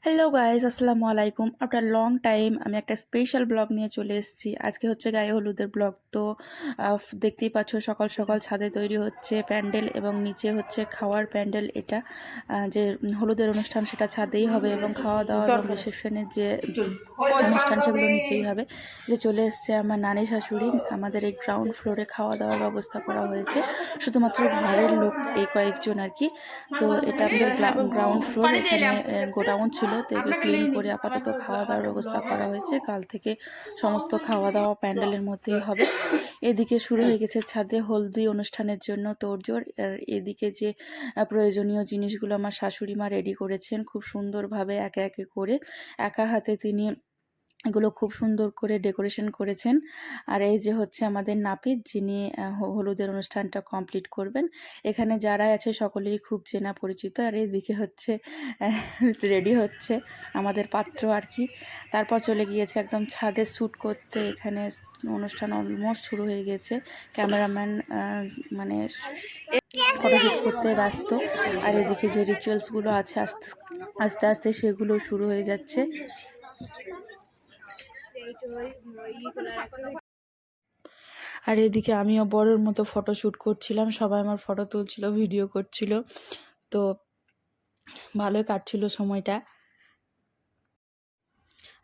Hello guys, আসসালামু আলাইকুম। After long time আমি একটা স্পেশাল ব্লগ নিয়ে চলে এসেছি। আজকে হচ্ছে গায়ে হলুদের ব্লগ। তো দেখতেই পাচ্ছ সকাল সকাল ছাদে তৈরি হচ্ছে প্যান্ডেল এবং নিচে হচ্ছে খাওয়ার প্যান্ডেল। এটা যে হলুদের অনুষ্ঠান সেটা ছাদেই হবে এবং খাওয়া দাওয়া এবং রিসেপশনের যে অনুষ্ঠান সেগুলো নিচেই হবে। যে চলে এসছে আমার নানি শাশুড়ি। আমাদের এই গ্রাউন্ড ফ্লোরে খাওয়া দাওয়ার ব্যবস্থা করা হয়েছে, শুধুমাত্র ঘরের লোক এই কয়েকজন আর কি। তো এটা আমাদের গ্রাউন্ড ফ্লোর, এখানে গোডাউন ছিল, তো এগুলো ক্লিন করে আপাতত খাওয়া দাওয়ার ব্যবস্থা করা হয়েছে। কাল থেকে সমস্ত খাওয়া দাওয়া প্যান্ডেলের মধ্যেই হবে। এদিকে শুরু হয়ে গেছে ছাদে হলদি অনুষ্ঠানের জন্য তোড়জোড়। আর এদিকে যে প্রয়োজনীয় জিনিসগুলো আমার শাশুড়ি মা রেডি করেছেন খুব সুন্দরভাবে, একে একে করে একা হাতে তিনি এগুলো খুব সুন্দর করে ডেকোরেশন করেছেন। আর এই যে হচ্ছে আমাদের নাপিত, যিনি হলুদের অনুষ্ঠানটা কমপ্লিট করবেন। এখানে যারা আছে সকলেই খুব চেনা পরিচিত। আর এইদিকে হচ্ছে রেডি হচ্ছে আমাদের পাত্র আর কি। তারপর চলে গিয়েছে একদম ছাদে শ্যুট করতে। এখানে অনুষ্ঠান অলমোস্ট শুরু হয়ে গেছে। ক্যামেরাম্যান মানে ফটোশ্যুট করতে ব্যস্ত। আর এদিকে যে রিচুয়ালসগুলো আছে আস্তে আস্তে আস্তে সেগুলো শুরু হয়ে যাচ্ছে। আর এদিকে আমিও বড়োর মতো ফটোশ্যুট করছিলাম, সবাই আমার ফটো তুলছিল, ভিডিও করছিল। তো ভালোই কাটছিল সময়টা।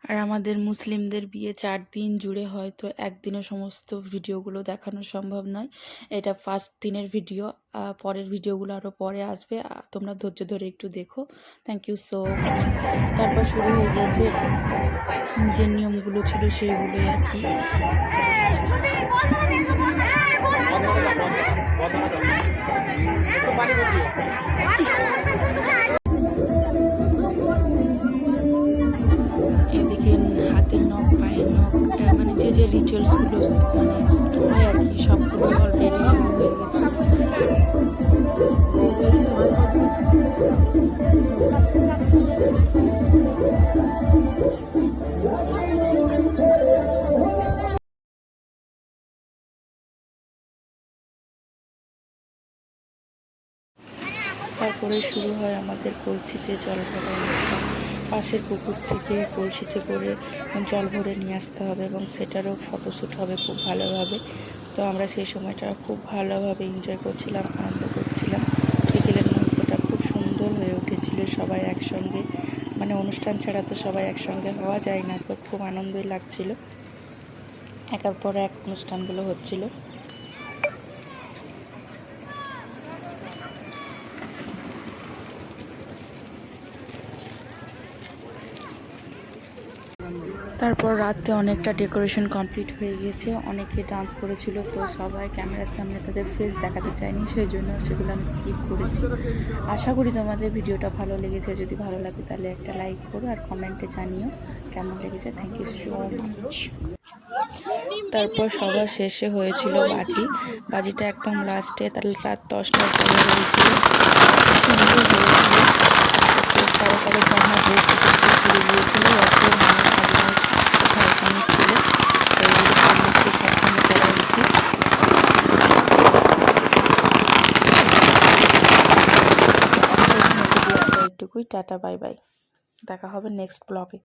আর আমাদের মুসলিমদের বিয়ে 4 দিন জুড়ে হয়, তো একদিনে সমস্ত ভিডিওগুলো দেখানো সম্ভব নয়। এটা ফার্স্ট দিনের ভিডিও, পরের ভিডিওগুলো আরও পরে আসবে। তোমরা ধৈর্য ধরে একটু দেখো। Thank you so much. তারপর শুরু হয়ে গেছে যে নিয়মগুলো ছিল সেইগুলোই আর কি। এদিকে হাতের নখ, পায়ের নখ, মানে যে রিচুয়ালসগুলো মানে হয় আর কি, সবগুলোই অলরেডি শুরু হয়ে গেছে। তারপরে শুরু হয় আমাদের কলসিতে জল ভরা অনুষ্ঠান। পাশের পুকুর থেকে কলসিতে করে জল ভরে নিয়ে আসতে হবে এবং সেটারও ফটোশ্যুট হবে খুব ভালোভাবে। তো আমরা সেই সময়টা খুব ভালোভাবে এনজয় করছিলাম, আনন্দ করছিলাম। বিকেলের মুহূর্তটা খুব সুন্দর হয়ে উঠেছিল, সবাই একসঙ্গে, মানে অনুষ্ঠান ছাড়া তো সবাই একসঙ্গে হওয়া যায় না, তো খুব আনন্দই লাগছিল। একের পর এক অনুষ্ঠানগুলো হচ্ছিল। তারপর রাতে অনেকটা ডেকোরেশন কমপ্লিট হয়ে গেছে, অনেকে ডান্স করেছিল, তো সবাই ক্যামেরার সামনে তাদের ফেস দেখাতে চায়নি, সেই জন্য সেগুলো আমি স্কিপ করেছি। আশা করি তোমাদের ভিডিওটা ভালো লেগেছে। যদি ভালো লাগে তাহলে একটা লাইক করো আর কমেন্টে জানিও কেমন লেগেছে। Thank you so much. তারপর সবার শেষে হয়েছিল বাজিটা একদম লাস্টে, তাহলে রাত 10টার পরে হয়েছিল। সুন্দর হয়েছিল। কারো কারো জামা ড্রেস পুড়ে গিয়েছিল, এত কোথায় এখানে ছিল। তো এইগুলো একটু সাবধানে করা উচিত। এইটুকুই, টাটা, বাই বাই। দেখা হবে নেক্সট ব্লগে।